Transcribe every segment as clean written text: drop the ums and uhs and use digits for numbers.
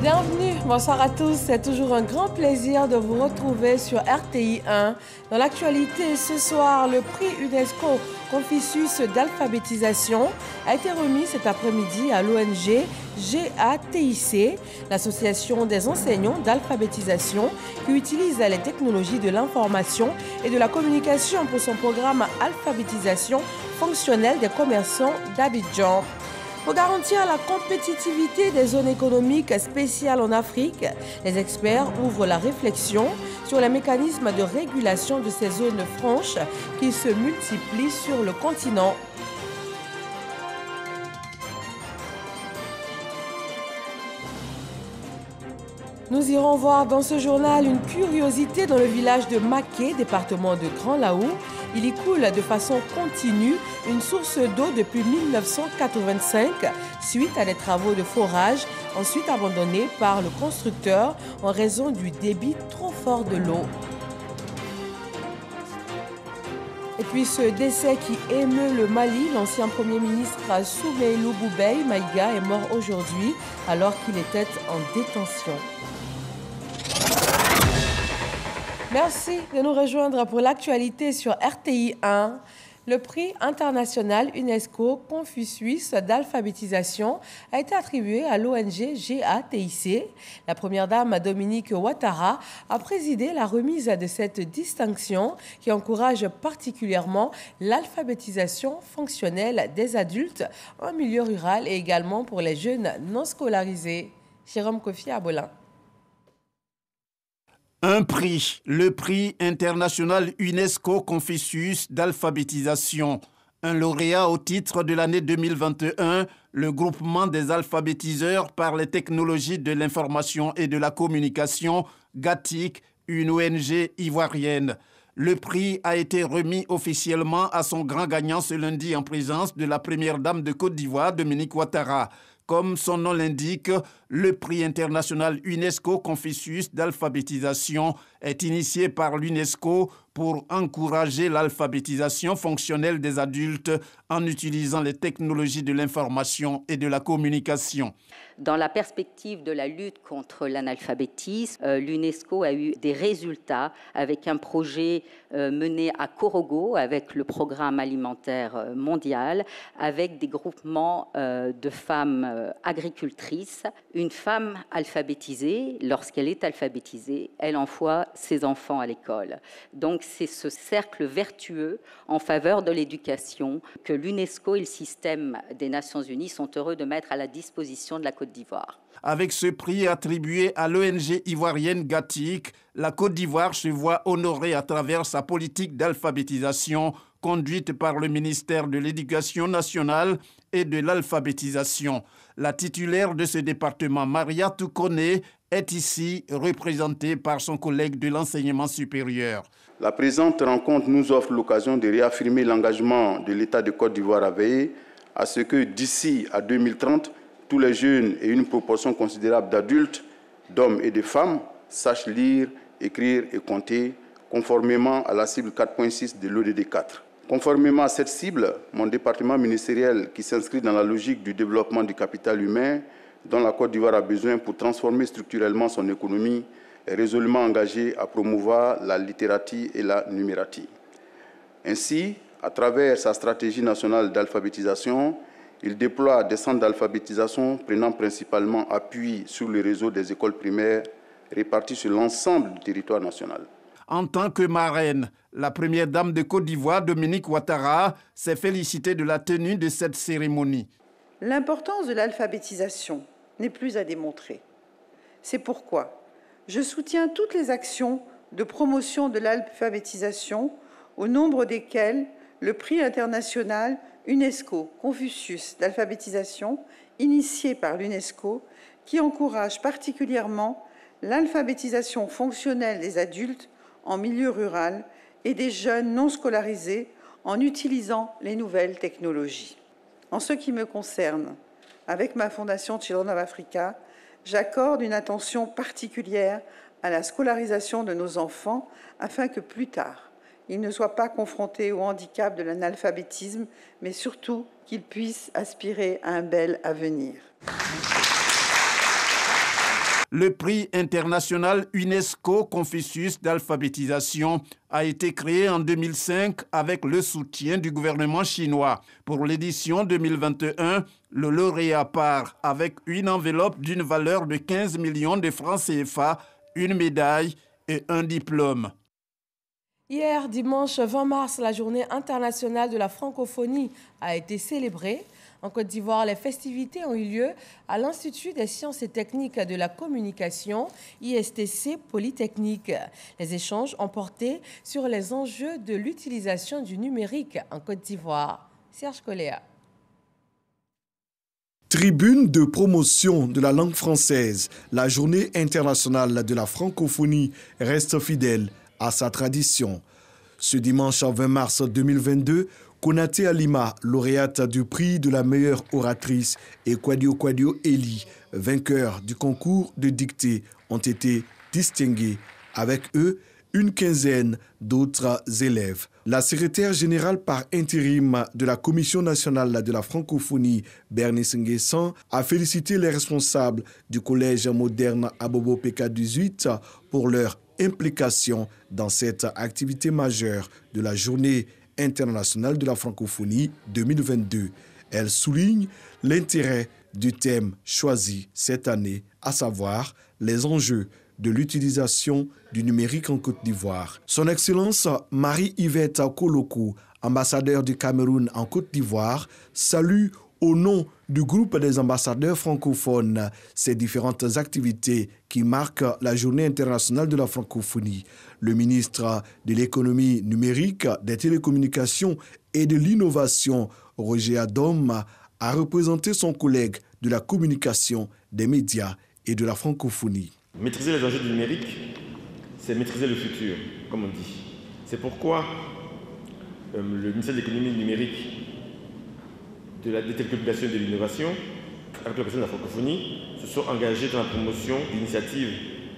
Bienvenue, bonsoir à tous. C'est toujours un grand plaisir de vous retrouver sur RTI 1. Dans l'actualité, ce soir, le prix UNESCO Confucius d'alphabétisation a été remis cet après-midi à l'ONG GATIC, l'association des enseignants d'alphabétisation qui utilise les technologies de l'information et de la communication pour son programme Alphabétisation fonctionnelle des commerçants d'Abidjan. Pour garantir la compétitivité des zones économiques spéciales en Afrique, les experts ouvrent la réflexion sur les mécanismes de régulation de ces zones franches qui se multiplient sur le continent. Nous irons voir dans ce journal une curiosité dans le village de Maké, département de Grand Laou. Il y coule de façon continue une source d'eau depuis 1985 suite à des travaux de forage, ensuite abandonnés par le constructeur en raison du débit trop fort de l'eau. Et puis ce décès qui émeut le Mali, l'ancien Premier ministre Soumeilou Boubèye Maïga est mort aujourd'hui alors qu'il était en détention. Merci de nous rejoindre pour l'actualité sur RTI 1. Le prix international UNESCO Confucius d'alphabétisation a été attribué à l'ONG GATIC. La première dame Dominique Ouattara a présidé la remise de cette distinction qui encourage particulièrement l'alphabétisation fonctionnelle des adultes en milieu rural et également pour les jeunes non scolarisés. Jérôme Kofi Abolin. Un prix, le prix international UNESCO Confucius d'alphabétisation. Un lauréat au titre de l'année 2021, le groupement des alphabétiseurs par les technologies de l'information et de la communication, GATIC, une ONG ivoirienne. Le prix a été remis officiellement à son grand gagnant ce lundi en présence de la première dame de Côte d'Ivoire, Dominique Ouattara. Comme son nom l'indique, le prix international UNESCO Confucius d'alphabétisation est initié par l'UNESCO pour encourager l'alphabétisation fonctionnelle des adultes en utilisant les technologies de l'information et de la communication. Dans la perspective de la lutte contre l'analphabétisme, l'UNESCO a eu des résultats avec un projet mené à Korogo avec le programme alimentaire mondial, avec des groupements de femmes agricultrices. Une femme alphabétisée, lorsqu'elle est alphabétisée, elle envoie ses enfants à l'école. Donc c'est ce cercle vertueux en faveur de l'éducation que l'UNESCO et le système des Nations Unies sont heureux de mettre à la disposition de la Côte d'Ivoire. Avec ce prix attribué à l'ONG ivoirienne GATIC, la Côte d'Ivoire se voit honorée à travers sa politique d'alphabétisation conduite par le ministère de l'Éducation nationale et de l'alphabétisation. La titulaire de ce département, Maria Toukone, est ici représentée par son collègue de l'enseignement supérieur. La présente rencontre nous offre l'occasion de réaffirmer l'engagement de l'État de Côte d'Ivoire à veiller à ce que d'ici à 2030, tous les jeunes et une proportion considérable d'adultes, d'hommes et de femmes sachent lire, écrire et compter conformément à la cible 4.6 de l'ODD 4. Conformément à cette cible, mon département ministériel, qui s'inscrit dans la logique du développement du capital humain dont la Côte d'Ivoire a besoin pour transformer structurellement son économie, est résolument engagé à promouvoir la littératie et la numératie. Ainsi, à travers sa stratégie nationale d'alphabétisation, il déploie des centres d'alphabétisation prenant principalement appui sur le réseau des écoles primaires répartis sur l'ensemble du territoire national. En tant que marraine, la première dame de Côte d'Ivoire, Dominique Ouattara, s'est félicitée de la tenue de cette cérémonie. L'importance de l'alphabétisation n'est plus à démontrer. C'est pourquoi je soutiens toutes les actions de promotion de l'alphabétisation, au nombre desquelles le prix international UNESCO Confucius d'alphabétisation, initié par l'UNESCO, qui encourage particulièrement l'alphabétisation fonctionnelle des adultes en milieu rural et des jeunes non scolarisés en utilisant les nouvelles technologies. En ce qui me concerne, avec ma fondation Children of Africa, j'accorde une attention particulière à la scolarisation de nos enfants afin que plus tard, ils ne soient pas confrontés au handicap de l'analphabétisme, mais surtout qu'ils puissent aspirer à un bel avenir. Le prix international UNESCO Confucius d'alphabétisation a été créé en 2005 avec le soutien du gouvernement chinois. Pour l'édition 2021, le lauréat part avec une enveloppe d'une valeur de 15 millions de francs CFA, une médaille et un diplôme. Hier, dimanche 20 mars, la journée internationale de la francophonie a été célébrée. En Côte d'Ivoire, les festivités ont eu lieu à l'Institut des sciences et techniques de la communication, ISTC Polytechnique. Les échanges ont porté sur les enjeux de l'utilisation du numérique en Côte d'Ivoire. Serge Coléa. Tribune de promotion de la langue française, la journée internationale de la francophonie reste fidèle à sa tradition. Ce dimanche 20 mars 2022, Konaté Alima, lauréate du prix de la meilleure oratrice, et Kwadio Eli, vainqueur du concours de dictée, ont été distingués. Avec eux, une quinzaine d'autres élèves. La secrétaire générale par intérim de la Commission nationale de la francophonie, Bernice Nguessan, a félicité les responsables du collège moderne Abobo PK18 pour leur implication dans cette activité majeure de la Journée internationale de la francophonie 2022. Elle souligne l'intérêt du thème choisi cette année, à savoir les enjeux de l'utilisation du numérique en Côte d'Ivoire. Son Excellence Marie-Yvette Kolokou, ambassadeur du Cameroun en Côte d'Ivoire, salue au nom du groupe des ambassadeurs francophones ces différentes activités qui marquent la Journée internationale de la francophonie. Le ministre de l'économie numérique, des télécommunications et de l'innovation, Roger Adom, a représenté son collègue de la communication, des médias et de la francophonie. Maîtriser les enjeux du numérique, c'est maîtriser le futur, comme on dit. C'est pourquoi le ministère de l'économie numérique, de la télécommunication et de l'innovation, avec le président de la francophonie, se sont engagés dans la promotion d'initiatives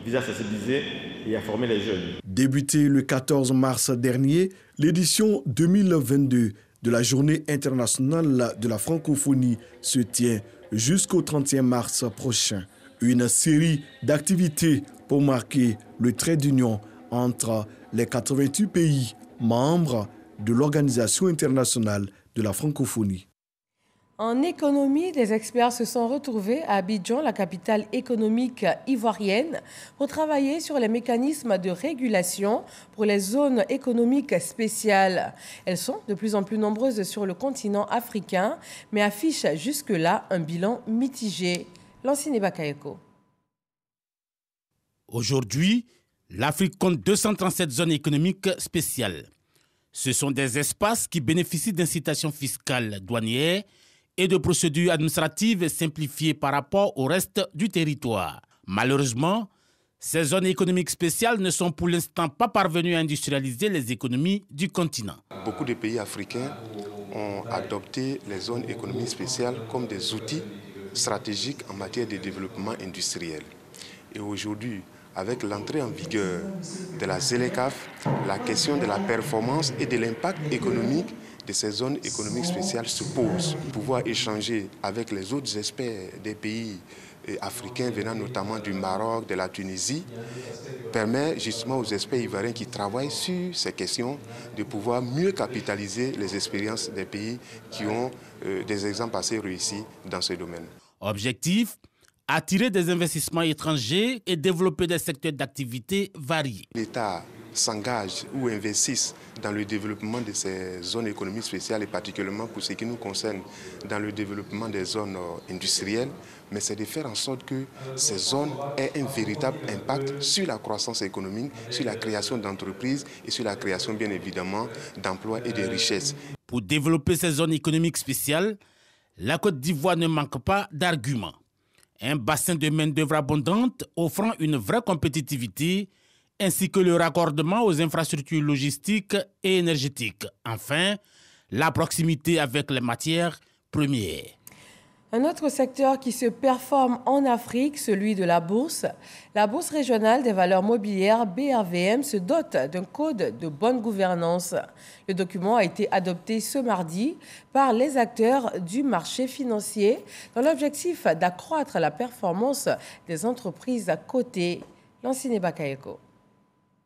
visant à sensibiliser et à former les jeunes. Débuté le 14 mars dernier, l'édition 2022 de la Journée internationale de la francophonie se tient jusqu'au 31 mars prochain. Une série d'activités pour marquer le trait d'union entre les 88 pays membres de l'Organisation internationale de la francophonie. En économie, des experts se sont retrouvés à Abidjan, la capitale économique ivoirienne, pour travailler sur les mécanismes de régulation pour les zones économiques spéciales. Elles sont de plus en plus nombreuses sur le continent africain, mais affichent jusque-là un bilan mitigé. Lancine Bakayeko. Aujourd'hui, l'Afrique compte 237 zones économiques spéciales. Ce sont des espaces qui bénéficient d'incitations fiscales douanières et de procédures administratives simplifiées par rapport au reste du territoire. Malheureusement, ces zones économiques spéciales ne sont pour l'instant pas parvenues à industrialiser les économies du continent. Beaucoup de pays africains ont adopté les zones économiques spéciales comme des outils stratégiques en matière de développement industriel. Et aujourd'hui, avec l'entrée en vigueur de la ZLECAf, la question de la performance et de l'impact économique de ces zones économiques spéciales se pose. Pouvoir échanger avec les autres experts des pays africains venant notamment du Maroc, de la Tunisie, permet justement aux experts ivoiriens qui travaillent sur ces questions de pouvoir mieux capitaliser les expériences des pays qui ont des exemples assez réussis dans ce domaine. Objectif : attirer des investissements étrangers et développer des secteurs d'activité variés. L'État s'engage ou investisse dans le développement de ces zones économiques spéciales et particulièrement pour ce qui nous concerne dans le développement des zones industrielles, mais c'est de faire en sorte que ces zones aient un véritable impact sur la croissance économique, sur la création d'entreprises et sur la création bien évidemment d'emplois et de richesses. Pour développer ces zones économiques spéciales, la Côte d'Ivoire ne manque pas d'arguments. Un bassin de main-d'œuvre abondante offrant une vraie compétitivité, ainsi que le raccordement aux infrastructures logistiques et énergétiques. Enfin, la proximité avec les matières premières. Un autre secteur qui se performe en Afrique, celui de la bourse. La Bourse régionale des valeurs mobilières, BRVM, se dote d'un code de bonne gouvernance. Le document a été adopté ce mardi par les acteurs du marché financier dans l'objectif d'accroître la performance des entreprises cotées. Lancine Bakayeko.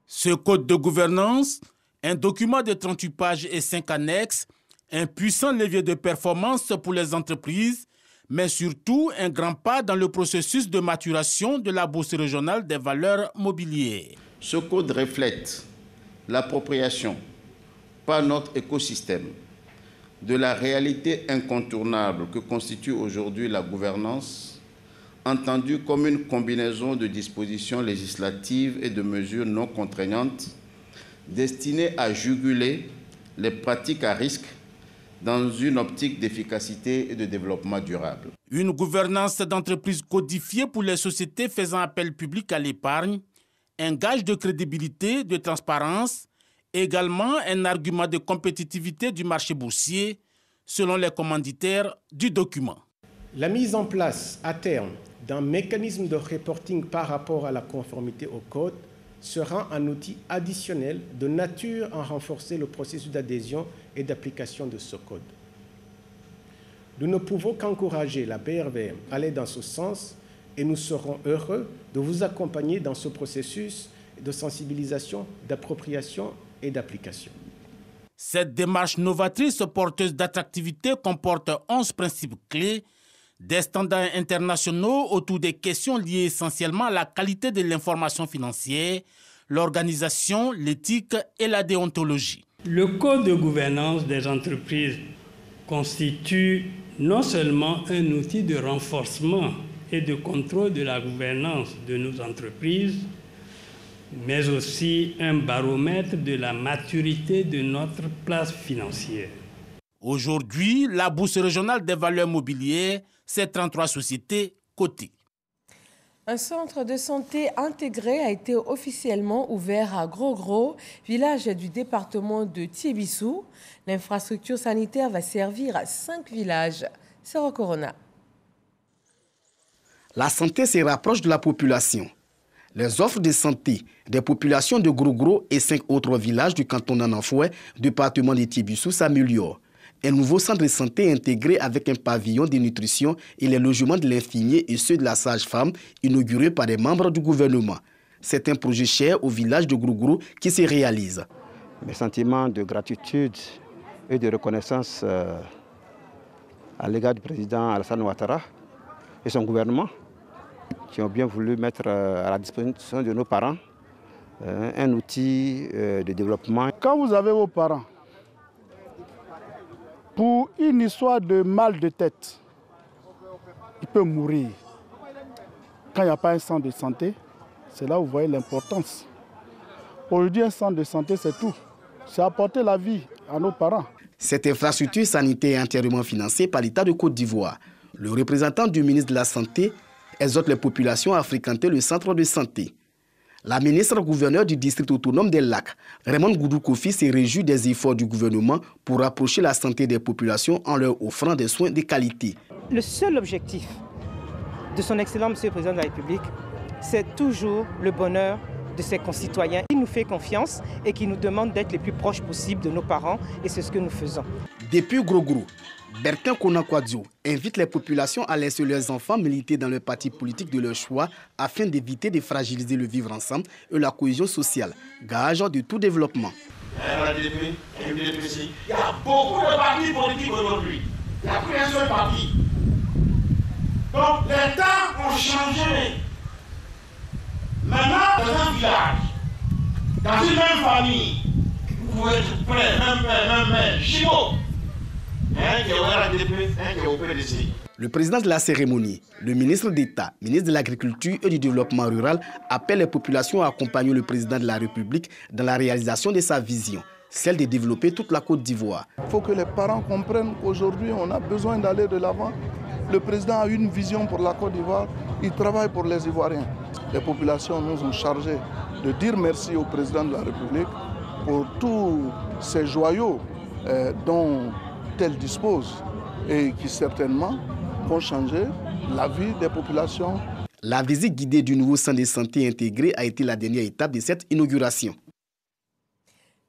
Ce code de gouvernance, un document de 38 pages et 5 annexes, un puissant levier de performance pour les entreprises, mais surtout un grand pas dans le processus de maturation de la Bourse régionale des valeurs mobilières. Ce code reflète l'appropriation par notre écosystème de la réalité incontournable que constitue aujourd'hui la gouvernance, entendue comme une combinaison de dispositions législatives et de mesures non contraignantes destinées à juguler les pratiques à risque dans une optique d'efficacité et de développement durable. Une gouvernance d'entreprise codifiée pour les sociétés faisant appel public à l'épargne, un gage de crédibilité, de transparence, également un argument de compétitivité du marché boursier, selon les commanditaires du document. La mise en place, à terme, d'un mécanisme de reporting par rapport à la conformité au code sera un outil additionnel de nature à renforcer le processus d'adhésion et d'application de ce code. Nous ne pouvons qu'encourager la BRVM à aller dans ce sens et nous serons heureux de vous accompagner dans ce processus de sensibilisation, d'appropriation et d'application. Cette démarche novatrice porteuse d'attractivité comporte 11 principes clés, des standards internationaux autour des questions liées essentiellement à la qualité de l'information financière, l'organisation, l'éthique et la déontologie. Le code de gouvernance des entreprises constitue non seulement un outil de renforcement et de contrôle de la gouvernance de nos entreprises, mais aussi un baromètre de la maturité de notre place financière. Aujourd'hui, la Bourse régionale des valeurs mobilières, c'est 33 sociétés cotées. Un centre de santé intégré a été officiellement ouvert à Gros-Gros, village du département de Tiébissou. L'infrastructure sanitaire va servir à 5 villages. Sero Corona. La santé se rapproche de la population. Les offres de santé des populations de Gros-Gros et 5 autres villages du canton d'Ananfoué, département de Tiébissou, s'améliorent. Un nouveau centre de santé intégré avec un pavillon de nutrition et les logements de l'infirmier et ceux de la sage-femme inaugurés par des membres du gouvernement. C'est un projet cher au village de Gros-Gros qui se réalise. Mes sentiments de gratitude et de reconnaissance à l'égard du président Alassane Ouattara et son gouvernement qui ont bien voulu mettre à la disposition de nos parents un outil de développement. Quand vous avez vos parents, pour une histoire de mal de tête, il peut mourir. Quand il n'y a pas un centre de santé, c'est là où vous voyez l'importance. Aujourd'hui, un centre de santé, c'est tout. C'est apporter la vie à nos parents. Cette infrastructure sanitaire est entièrement financée par l'État de Côte d'Ivoire. Le représentant du ministre de la Santé exhorte les populations à fréquenter le centre de santé. La ministre gouverneur du district autonome des Lacs, Raymond Goudou Kofi, se réjouit des efforts du gouvernement pour rapprocher la santé des populations en leur offrant des soins de qualité. Le seul objectif de son excellent Monsieur le Président de la République, c'est toujours le bonheur de ses concitoyens. Il nous fait confiance et qui nous demande d'être les plus proches possibles de nos parents et c'est ce que nous faisons. Depuis Gros-Gros, Bertin Konakwadio invite les populations à laisser leurs enfants militer dans le parti politique de leur choix afin d'éviter de fragiliser le vivre ensemble et la cohésion sociale, gage de tout développement. Il y a beaucoup de partis politiques aujourd'hui. Il n'y a plus un seul parti. Donc les temps ont changé. Maintenant, dans un village, dans une même famille, vous pouvez être prêt, même père, même mère, jumeaux. Le président de la cérémonie, le ministre d'État, ministre de l'Agriculture et du Développement rural, appelle les populations à accompagner le président de la République dans la réalisation de sa vision, celle de développer toute la Côte d'Ivoire. Il faut que les parents comprennent qu'aujourd'hui, on a besoin d'aller de l'avant. Le président a une vision pour la Côte d'Ivoire, il travaille pour les Ivoiriens. Les populations nous ont chargés de dire merci au président de la République pour tous ces joyaux dont elle dispose et qui certainement vont changer la vie des populations. La visite guidée du nouveau centre de santé intégré a été la dernière étape de cette inauguration.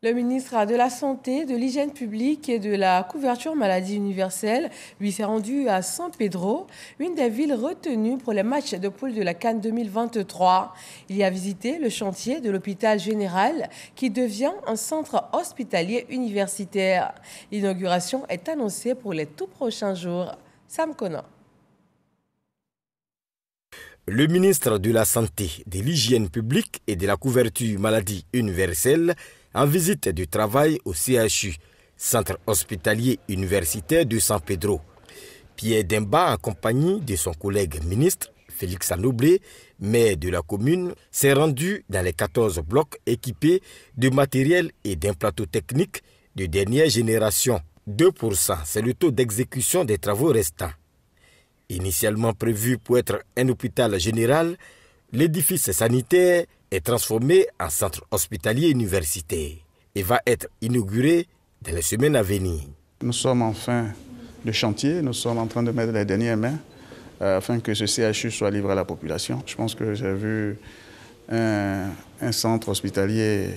Le ministre de la Santé, de l'Hygiène publique et de la couverture maladie universelle lui s'est rendu à San Pedro, une des villes retenues pour les matchs de poule de la CAN 2023. Il y a visité le chantier de l'hôpital général qui devient un centre hospitalier universitaire. L'inauguration est annoncée pour les tout prochains jours. Sam Conan. Le ministre de la Santé, de l'Hygiène publique et de la couverture maladie universelle en visite du travail au CHU, Centre hospitalier universitaire de San Pedro. Pierre Demba, accompagné de son collègue ministre, Félix Anoblé, maire de la commune, s'est rendu dans les 14 blocs équipés de matériel et d'un plateau technique de dernière génération. 2%, c'est le taux d'exécution des travaux restants. Initialement prévu pour être un hôpital général, l'édifice sanitaire est transformé en centre hospitalier universitaire et va être inauguré dans les semaines à venir. Nous sommes en fin de chantier, nous sommes en train de mettre les dernières mains afin que ce CHU soit livré à la population. Je pense que j'ai vu un centre hospitalier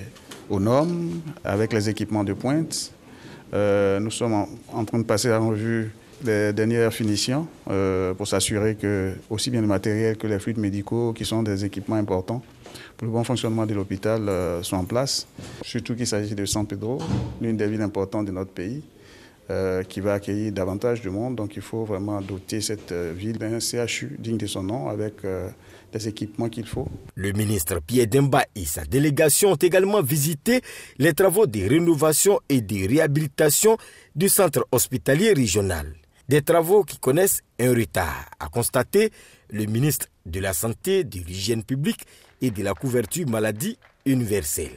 aux normes avec les équipements de pointe. Nous sommes en train de passer en revue les dernières finitions pour s'assurer que aussi bien le matériel que les fluides médicaux, qui sont des équipements importants pour le bon fonctionnement de l'hôpital, sont en place. Surtout qu'il s'agit de San Pedro, l'une des villes importantes de notre pays, qui va accueillir davantage de monde. Donc il faut vraiment doter cette ville d'un CHU digne de son nom avec les équipements qu'il faut. Le ministre Pierre Demba et sa délégation ont également visité les travaux de rénovation et de réhabilitation du centre hospitalier régional. Des travaux qui connaissent un retard, a constaté le ministre de la Santé, de l'Hygiène publique et de la couverture maladie universelle.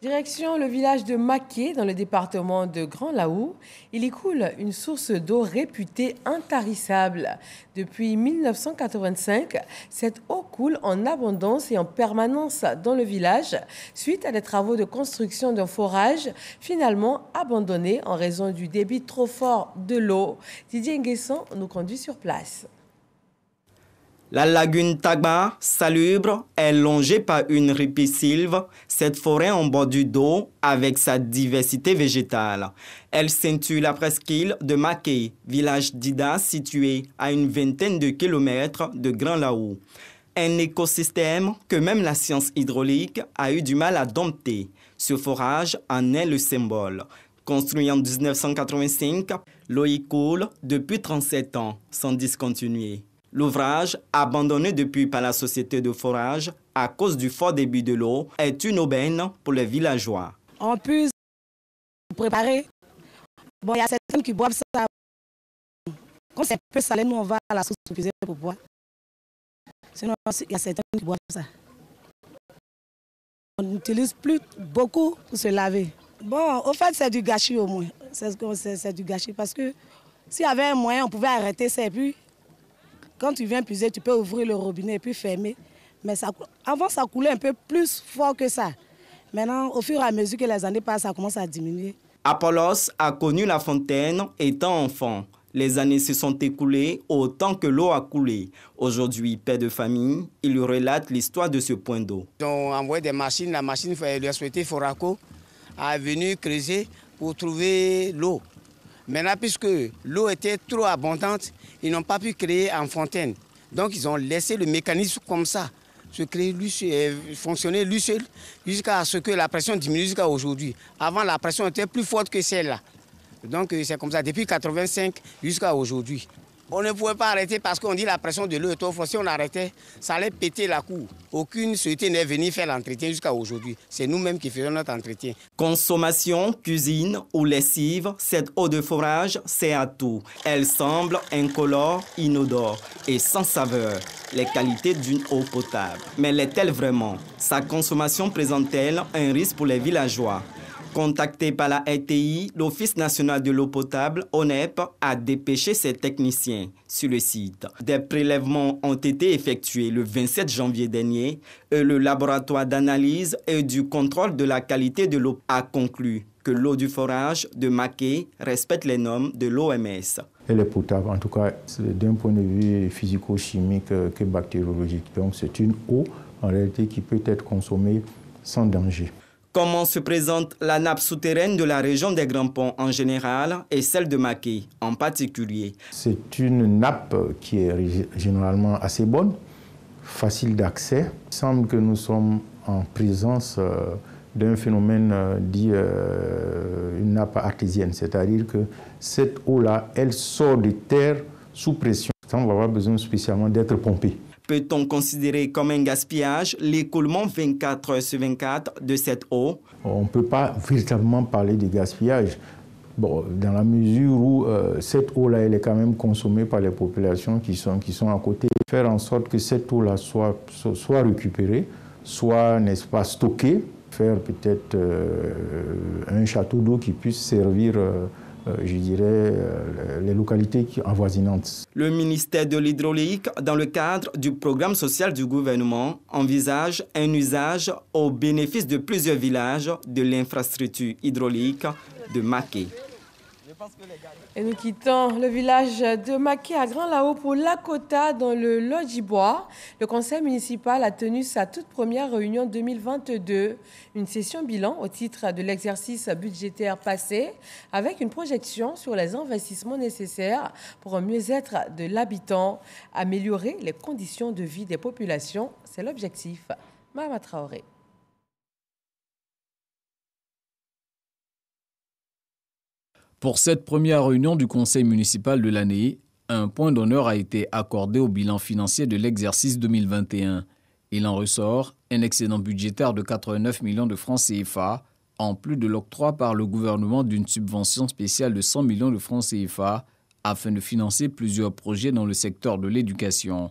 Direction le village de Maké, dans le département de Grand Laou. Il y coule une source d'eau réputée intarissable. Depuis 1985, cette eau coule en abondance et en permanence dans le village, suite à des travaux de construction d'un forage, finalement abandonné en raison du débit trop fort de l'eau. Didier Nguesson nous conduit sur place. La lagune Tagba, salubre, est longée par une ripisylve, cette forêt en bordure d'eau avec sa diversité végétale. Elle ceinture la presqu'île de Maké, village d'Ida situé à une vingtaine de kilomètres de Grand Laou. Un écosystème que même la science hydraulique a eu du mal à dompter. Ce forage en est le symbole. Construit en 1985, l'eau y coule depuis 37 ans sans discontinuer. L'ouvrage, abandonné depuis par la société de forage à cause du fort débit de l'eau, est une aubaine pour les villageois. On peut préparer. Bon, il y a certains qui boivent ça. Quand c'est peu salé, nous on va à la source pour boire. Sinon, il y a certains qui boivent ça. On n'utilise plus beaucoup pour se laver. Bon, au fait, c'est du gâchis au moins. C'est du gâchis parce que s'il y avait un moyen, on pouvait arrêter ça et puis quand tu viens puiser, tu peux ouvrir le robinet et puis fermer. Mais ça, avant, ça coulait un peu plus fort que ça. Maintenant, au fur et à mesure que les années passent, ça commence à diminuer. Apollos a connu la fontaine étant enfant. Les années se sont écoulées autant que l'eau a coulé. Aujourd'hui, père de famille, il relate l'histoire de ce point d'eau. Ils ont envoyé des machines. La machine de la société Foraco a venu creuser pour trouver l'eau. Maintenant, puisque l'eau était trop abondante, ils n'ont pas pu créer en fontaine. Donc, ils ont laissé le mécanisme comme ça, se créer, fonctionner lui seul, jusqu'à ce que la pression diminue jusqu'à aujourd'hui. Avant, la pression était plus forte que celle-là. Donc, c'est comme ça, depuis 1985 jusqu'à aujourd'hui. On ne pouvait pas arrêter parce qu'on dit la pression de l'eau est trop forte. Si on arrêtait, ça allait péter la cour. Aucune société n'est venue faire l'entretien jusqu'à aujourd'hui. C'est nous-mêmes qui faisons notre entretien. Consommation, cuisine ou lessive, cette eau de forage sert à tout. Elle semble incolore, inodore et sans saveur. Les qualités d'une eau potable. Mais l'est-elle vraiment? Sa consommation présente-t-elle un risque pour les villageois? Contacté par la RTI, l'Office national de l'eau potable, ONEP, a dépêché ses techniciens sur le site. Des prélèvements ont été effectués le 27 janvier dernier et le laboratoire d'analyse et du contrôle de la qualité de l'eau a conclu que l'eau du forage de Maké respecte les normes de l'OMS. elle est potable, en tout cas d'un point de vue physico-chimique que bactériologique. Donc c'est une eau en réalité qui peut être consommée sans danger. Comment se présente la nappe souterraine de la région des Grands Ponts en général et celle de Maké en particulier? C'est une nappe qui est généralement assez bonne, facile d'accès. Il semble que nous sommes en présence d'un phénomène dit une nappe artésienne, c'est-à-dire que cette eau-là, elle sort de terre sous pression. Ça, on va avoir besoin spécialement d'être pompé. Peut-on considérer comme un gaspillage l'écoulement 24 heures sur 24 de cette eau? On ne peut pas véritablement parler de gaspillage. Bon, dans la mesure où cette eau-là, elle est quand même consommée par les populations qui sont à côté. Faire en sorte que cette eau-là soit récupérée, soit, n'est-ce pas, stockée. Faire peut-être un château d'eau qui puisse servir je dirais, les localités avoisinantes. Le ministère de l'Hydraulique, dans le cadre du programme social du gouvernement, envisage un usage au bénéfice de plusieurs villages de l'infrastructure hydraulique de Maké. Et nous quittons le village de Maké à Grand-Lao pour Lakota dans le Lodjibois. Le conseil municipal a tenu sa toute première réunion 2022. Une session bilan au titre de l'exercice budgétaire passé avec une projection sur les investissements nécessaires pour un mieux-être de l'habitant, améliorer les conditions de vie des populations. C'est l'objectif. Mahama Traoré. Pour cette première réunion du conseil municipal de l'année, un point d'honneur a été accordé au bilan financier de l'exercice 2021. Il en ressort un excédent budgétaire de 89 millions de francs CFA, en plus de l'octroi par le gouvernement d'une subvention spéciale de 100 millions de francs CFA afin de financer plusieurs projets dans le secteur de l'éducation.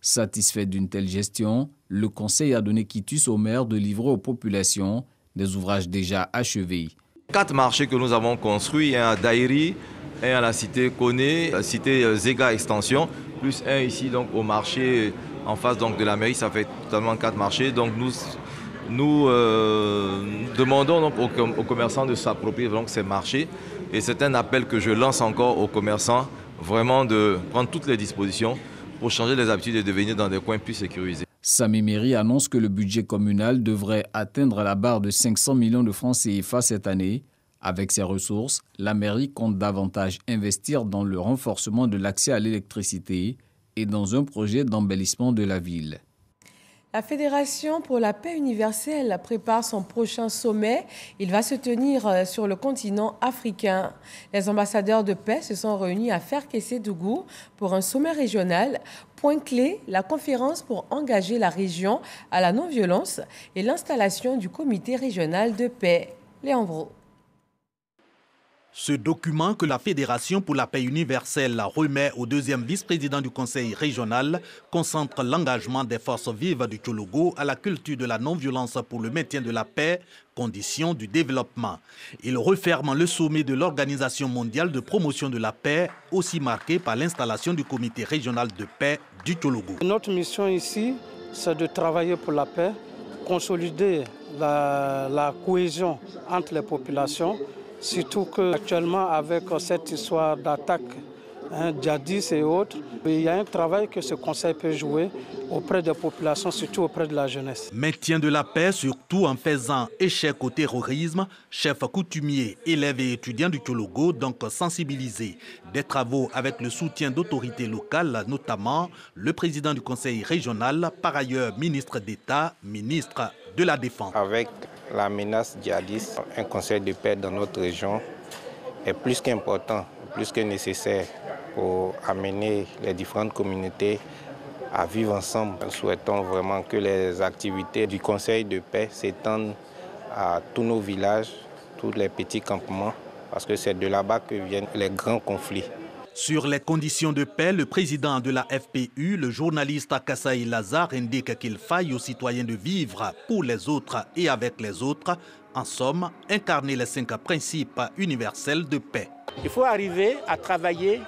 Satisfait d'une telle gestion, le conseil a donné quitus au maire de livrer aux populations des ouvrages déjà achevés. 4 marchés que nous avons construits, un à Daïri, un à la cité Koné, la cité Zega Extension, plus un ici donc au marché en face donc de la mairie, ça fait totalement 4 marchés. Donc nous demandons donc aux commerçants de s'approprier donc ces marchés et c'est un appel que je lance encore aux commerçants, vraiment de prendre toutes les dispositions pour changer les habitudes et de venir dans des coins plus sécurisés. Sami Mairie annonce que le budget communal devrait atteindre la barre de 500 millions de francs CFA cette année. Avec ces ressources, la mairie compte davantage investir dans le renforcement de l'accès à l'électricité et dans un projet d'embellissement de la ville. La Fédération pour la paix universelle prépare son prochain sommet. Il va se tenir sur le continent africain. Les ambassadeurs de paix se sont réunis à Ferkessé-Dougou pour un sommet régional. Point clé, la conférence pour engager la région à la non-violence et l'installation du comité régional de paix. Léon Vro. Ce document que la Fédération pour la paix universelle remet au deuxième vice-président du conseil régional concentre l'engagement des forces vives du Tchologo à la culture de la non-violence pour le maintien de la paix, condition du développement. Il referme le sommet de l'Organisation mondiale de promotion de la paix, aussi marqué par l'installation du comité régional de paix du Tchologo. Notre mission ici, c'est de travailler pour la paix, consolider la cohésion entre les populations. Surtout qu'actuellement, avec cette histoire d'attaque, djihadistes et autres, il y a un travail que ce conseil peut jouer auprès des populations, surtout auprès de la jeunesse. Maintien de la paix, surtout en faisant échec au terrorisme, chefs coutumiers, élèves et étudiants du Tchologo, donc sensibilisés. Des travaux avec le soutien d'autorités locales, notamment le président du conseil régional, par ailleurs ministre d'État, ministre de la Défense. Avec la menace djihadiste, un conseil de paix dans notre région est plus qu'important, plus que nécessaire pour amener les différentes communautés à vivre ensemble. Nous souhaitons vraiment que les activités du conseil de paix s'étendent à tous nos villages, tous les petits campements, parce que c'est de là-bas que viennent les grands conflits. Sur les conditions de paix, le président de la FPU, le journaliste Kassaï Lazare, indique qu'il faille aux citoyens de vivre pour les autres et avec les autres. En somme, incarner les 5 principes universels de paix. Il faut arriver à travailler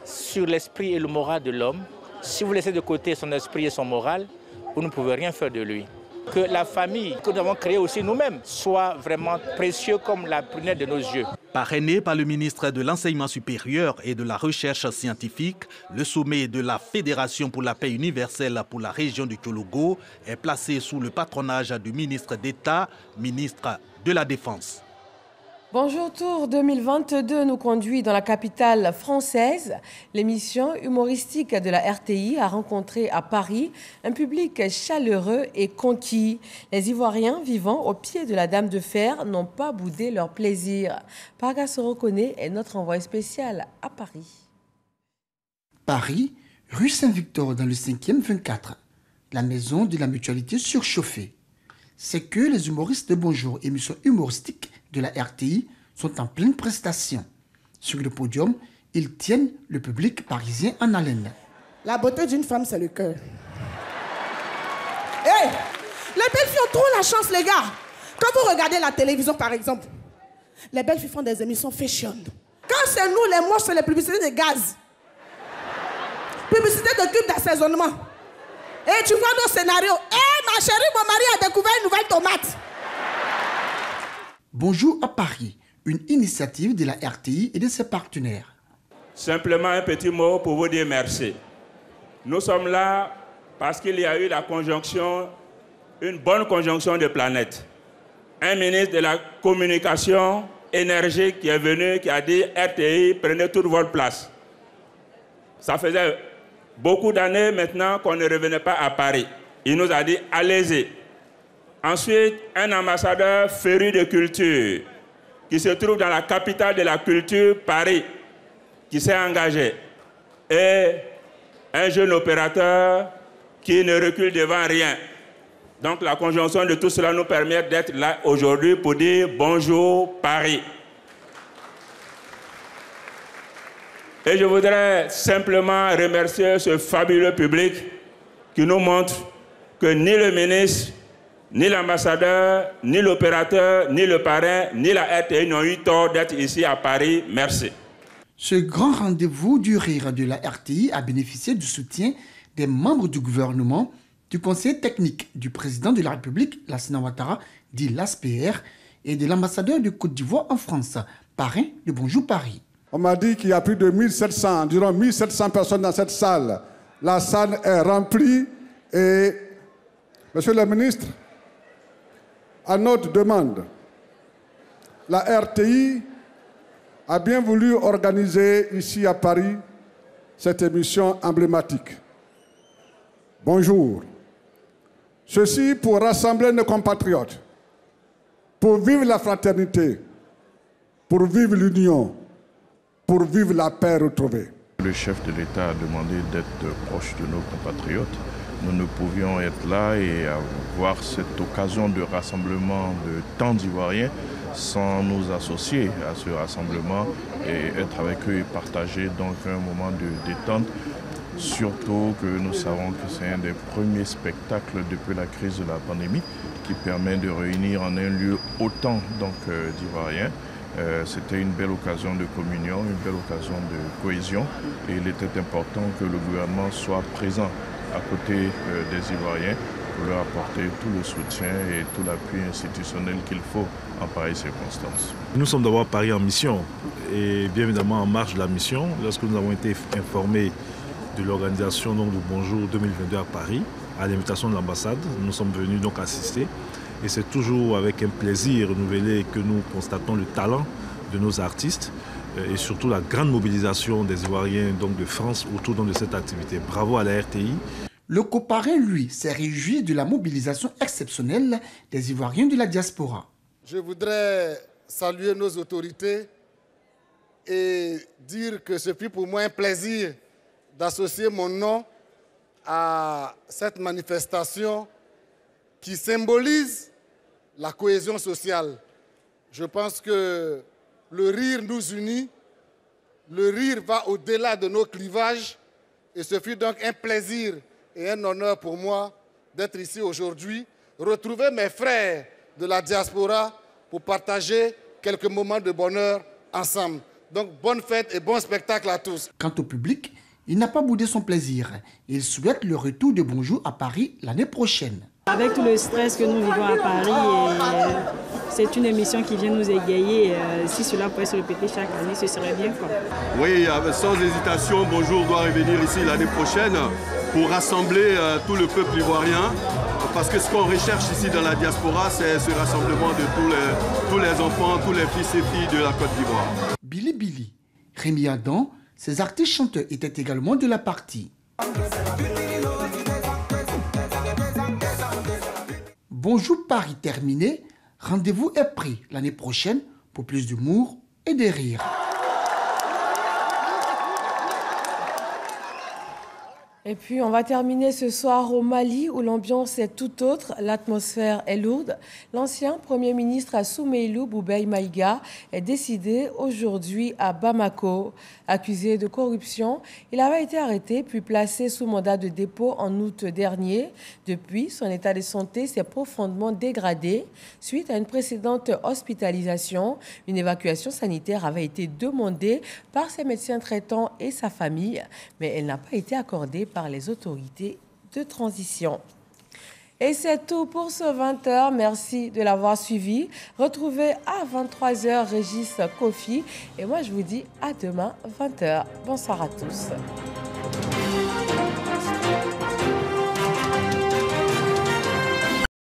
sur l'esprit et le moral de l'homme. Si vous laissez de côté son esprit et son moral, vous ne pouvez rien faire de lui. Que la famille que nous avons créée aussi nous-mêmes soit vraiment précieuse comme la prunelle de nos yeux. Parrainé par le ministre de l'Enseignement supérieur et de la Recherche scientifique, le sommet de la Fédération pour la paix universelle pour la région du Tchologo est placé sous le patronage du ministre d'État, ministre de la Défense. Bonjour Tour 2022 nous conduit dans la capitale française. L'émission humoristique de la RTI a rencontré à Paris un public chaleureux et conquis. Les Ivoiriens vivant au pied de la Dame de Fer n'ont pas boudé leur plaisir. Parga Sorokone est notre envoyé spécial à Paris. Paris, rue Saint-Victor dans le 5e 24, la maison de la mutualité surchauffée. C'est que les humoristes de Bonjour, émission humoristique de la RTI, sont en pleine prestation. Sur le podium, ils tiennent le public parisien en haleine. La beauté d'une femme, c'est le cœur. Hey, les belles filles ont trop la chance, les gars. Quand vous regardez la télévision, par exemple, les belles filles font des émissions fashion. Quand c'est nous, les moches, c'est les publicités de gaz. Publicité de tubes d'assaisonnement. Et tu vois nos scénarios. Ma chérie, mon mari a découvert une nouvelle tomate. Bonjour à Paris, une initiative de la RTI et de ses partenaires. Simplement un petit mot pour vous dire merci. Nous sommes là parce qu'il y a eu la conjonction, une bonne conjonction de planètes. Un ministre de la communication énergique qui est venu, qui a dit RTI, prenez toute votre place. Ça faisait beaucoup d'années maintenant qu'on ne revenait pas à Paris. Il nous a dit, allez-y. Ensuite, un ambassadeur féru de culture qui se trouve dans la capitale de la culture, Paris, qui s'est engagé. Et un jeune opérateur qui ne recule devant rien. Donc la conjonction de tout cela nous permet d'être là aujourd'hui pour dire bonjour Paris. Et je voudrais simplement remercier ce fabuleux public qui nous montre que ni le ministre, ni l'ambassadeur, ni l'opérateur, ni le parrain, ni la RTI n'ont eu tort d'être ici à Paris. Merci. Ce grand rendez-vous du rire de la RTI a bénéficié du soutien des membres du gouvernement, du conseil technique du président de la République, Lassana Ouattara, dit l'ASPR, et de l'ambassadeur de Côte d'Ivoire en France, parrain de Bonjour Paris. On m'a dit qu'il y a plus de 1700, environ 1700 personnes dans cette salle. La salle est remplie et, monsieur le ministre, à notre demande, la RTI a bien voulu organiser ici à Paris cette émission emblématique. Bonjour. Ceci pour rassembler nos compatriotes, pour vivre la fraternité, pour vivre l'union, pour vivre la paix retrouvée. Le chef de l'État a demandé d'être proche de nos compatriotes. Nous ne pouvions être là et avoir cette occasion de rassemblement de tant d'Ivoiriens sans nous associer à ce rassemblement et être avec eux et partager donc un moment de détente. Surtout que nous savons que c'est un des premiers spectacles depuis la crise de la pandémie qui permet de réunir en un lieu autant d'Ivoiriens. C'était une belle occasion de communion, une belle occasion de cohésion et il était important que le gouvernement soit présent à côté des Ivoiriens pour leur apporter tout le soutien et tout l'appui institutionnel qu'il faut en pareilles circonstances. Nous sommes d'abord à Paris en mission et bien évidemment en marge de la mission. Lorsque nous avons été informés de l'organisation du Bonjour 2022 à Paris, à l'invitation de l'ambassade, nous sommes venus donc assister. Et c'est toujours avec un plaisir renouvelé que nous constatons le talent de nos artistes et surtout la grande mobilisation des Ivoiriens donc de France autour de cette activité. Bravo à la RTI. Le coparrain, lui, s'est réjoui de la mobilisation exceptionnelle des Ivoiriens de la diaspora. Je voudrais saluer nos autorités et dire que ce fut pour moi un plaisir d'associer mon nom à cette manifestation qui symbolise la cohésion sociale. Je pense que le rire nous unit, le rire va au-delà de nos clivages et ce fut donc un plaisir et un honneur pour moi d'être ici aujourd'hui, retrouver mes frères de la diaspora pour partager quelques moments de bonheur ensemble. Donc bonne fête et bon spectacle à tous. Quant au public, il n'a pas boudé son plaisir. Il souhaite le retour de Bonjour à Paris l'année prochaine. Avec tout le stress que nous vivons à Paris, c'est une émission qui vient nous égayer. Si cela pouvait se répéter chaque année, ce serait bien. Oui, sans hésitation, Bonjour doit revenir ici l'année prochaine pour rassembler tout le peuple ivoirien. Parce que ce qu'on recherche ici dans la diaspora, c'est ce rassemblement de tous les enfants, tous les fils et filles de la Côte d'Ivoire. Billy Billy, Rémi Adam, ces artistes chanteurs étaient également de la partie. Bonjour Paris terminé, rendez-vous est pris l'année prochaine pour plus d'humour et de rire. Et puis, on va terminer ce soir au Mali, où l'ambiance est tout autre, l'atmosphère est lourde. L'ancien Premier ministre Soumeilou Boubèye Maïga est décédé aujourd'hui à Bamako. Accusé de corruption, il avait été arrêté puis placé sous mandat de dépôt en août dernier. Depuis, son état de santé s'est profondément dégradé. Suite à une précédente hospitalisation, une évacuation sanitaire avait été demandée par ses médecins traitants et sa famille, mais elle n'a pas été accordée par les autorités de transition. Et c'est tout pour ce 20h. Merci de l'avoir suivi. Retrouvez à 23h Régis Kofi. Et moi, je vous dis à demain, 20h. Bonsoir à tous.